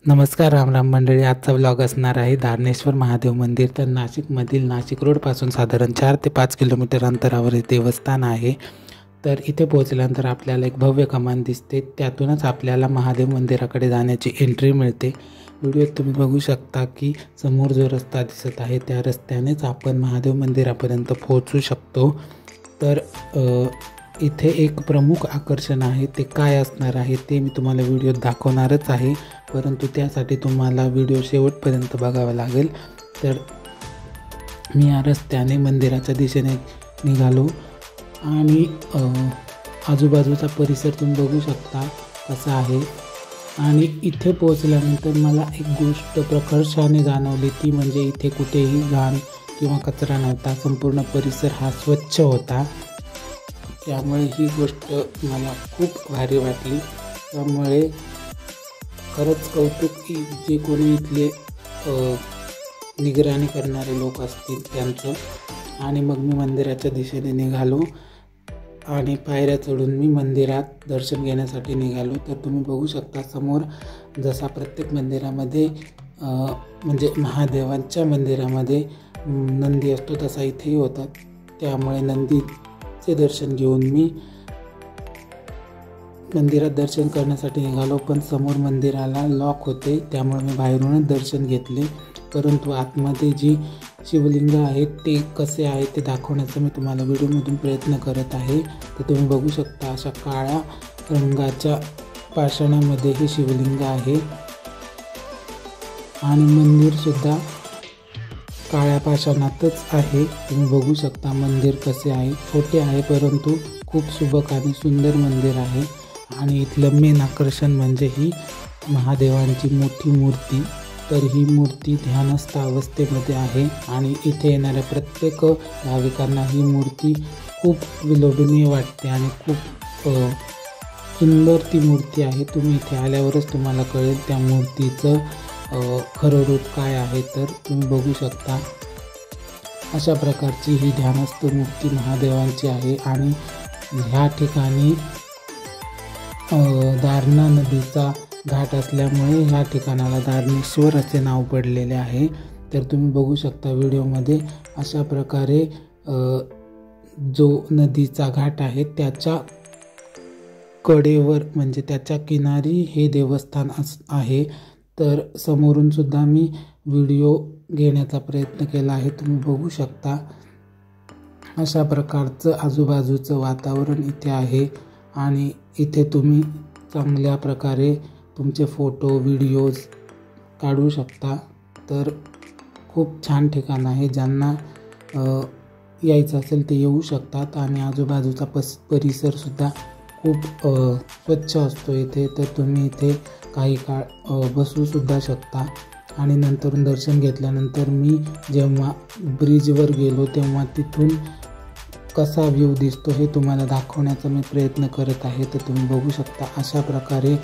नमस्कार राम राम मंडळी. आजचा व्लॉग असणार आहे धारणेश्वर महादेव मंदिर. तर नाशिकमधील नाशिक रोडपासून साधारण 4 ते 5 किलोमीटर अंतरावर हे देवस्थान आहे. तर इथे पोहोचल्यानंतर आपल्याला एक भव्य कमान दिसते, त्यातूनच आपल्याला महादेव मंदिराकडे जाण्याची एंट्री मिळते. व्हिडिओत तुम्ही बघू शकता की समोर जो रस्ता दिसत आहे त्या रस्त्यानेच आपण महादेव मंदिरापर्यंत पोहोचू शकतो. तर इथे एक प्रमुख आकर्षण आहे, ते काय असणार आहे ते मी तुम्हाला व्हिडिओत दाखवणारच आहे, परंतु त्यासाठी तुम्हाला व्हिडिओ शेवटपर्यंत बघावा लागेल. तर मी या रस्त्याने मंदिराच्या दिशेने निघालो आणि आजूबाजूचा परिसर तुम्ही बघू शकता कसा आहे. आणि इथे पोहोचल्यानंतर मला एक गोष्ट प्रकर्षाने जाणवली, ती म्हणजे इथे कुठेही घाण किंवा कचरा नव्हता. संपूर्ण परिसर हा स्वच्छ होता. त्यामुळे ही गोष्ट मला खूप भारी वाटली. त्यामुळे खरंच कौतुक की जे कोणी इथले निगराणी करणारे लोक असतील त्यांचं. आणि मग मी मंदिराच्या दिशेने निघालो आणि पायऱ्या चढून मी मंदिरात दर्शन घेण्यासाठी निघालो. तर तुम्ही बघू शकता समोर जसा प्रत्येक मंदिरामध्ये म्हणजे महादेवांच्या मंदिरामध्ये नंदी असतो तसा इथेही होता. त्यामुळे नंदीचे दर्शन घेऊन मी मंदिरात दर्शन करण्यासाठी निघालो, पण समोर मंदिराला लॉक होते, त्यामुळे मी बाहेरूनच दर्शन घेतले. परंतु आतमध्ये जी शिवलिंग आहेत ते कसे आहे ते दाखवण्याचा मी तुम्हाला व्हिडिओमधून प्रयत्न करत आहे. तर तुम्ही बघू शकता अशा काळ्या रंगाच्या पाषाणामध्ये हे शिवलिंग आहे आणि मंदिरसुद्धा काळ्या पाषाणातच आहे. तुम्ही बघू शकता मंदिर कसे आहे. छोटे आहे परंतु खूप सुबक आणि सुंदर मंदिर आहे. आणि इथलं मेन आकर्षण म्हणजे ही महादेवांची मोठी मूर्ती. तर ही मूर्ती ध्यानस्थ अवस्थेमध्ये आहे आणि इथे येणाऱ्या प्रत्येक भाविकांना ही मूर्ती खूप विलोभनीय वाटते आणि खूप सुंदर ती मूर्ती आहे. तुम्ही इथे आल्यावरच तुम्हाला कळेल त्या मूर्तीचं खरं रूप काय आहे. तर तुम्ही बघू शकता अशा प्रकारची ही ध्यानस्थ मूर्ती महादेवांची आहे. आणि ह्या ठिकाणी दारणा नदीचा घाट असल्यामुळे ह्या ठिकाणाला धारणेश्वर असे नाव पडलेले आहे. तर तुम्ही बघू शकता व्हिडिओमध्ये अशा प्रकारे जो नदीचा घाट आहे त्याच्या कडेवर म्हणजे त्याच्या किनारी हे देवस्थान आहे. तर समोरून सुद्धा मी व्हिडिओ घेण्याचा प्रयत्न केला आहे. तुम्ही बघू शकता अशा प्रकारचं आजूबाजूचं वातावरण इथे आहे आणि इथे तुम्ही चांगल्या प्रकारे तुमचे फोटो व्हिडिओज काढू शकता. तर खूप छान ठिकाण आहे. ज्यांना यायचं असेल ते येऊ शकतात. आणि आजूबाजूचा परिसरसुद्धा खूप स्वच्छ असतो इथे. तर तुम्ही इथे काही काळ बसूसुद्धा शकता. आणि नंतरून दर्शन घेतल्यानंतर मी जेव्हा ब्रिजवर गेलो तेव्हा तिथून कसा व्ह्यू दिसतो हे तुम्हाला दाखवण्याचा मी प्रयत्न करत आहे. तर तुम्ही बघू शकता अशा प्रकारे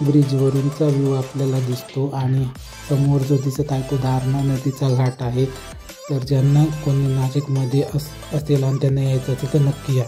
ब्रिजवरूनचा व्ह्यू आपल्याला दिसतो. आणि समोर जो दिसत आहे तो दारणा नदीचा घाट आहे. तर ज्यांना कोणी नाशिकमध्ये असेल आणि त्यांना यायचं असेल तर नक्की या.